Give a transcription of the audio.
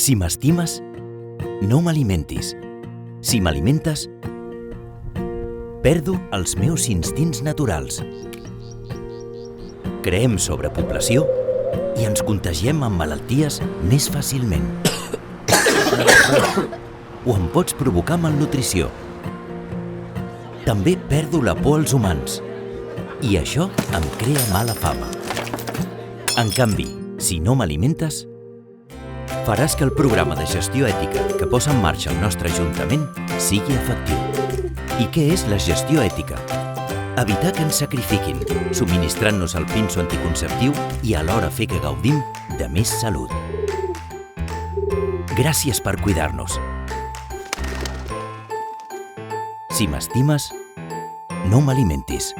Si m'estimes, no m'alimentis. Si m'alimentes, perdo els meus instints naturals. Creem sobrepoblació i ens contagiem amb malalties més fàcilment. O em pots provocar malnutrició. També perdo la por als humans. I això em crea mala fama. En canvi, si no m'alimentes, faràs que el programa de gestió ètica que posa en marxa el nostre Ajuntament sigui efectiu. I què és la gestió ètica? Evitar que ens sacrifiquin, subministrant-nos el pinso anticonceptiu i alhora fer que gaudim de més salut. Gràcies per cuidar-nos. Si m'estimes, no m'alimentis.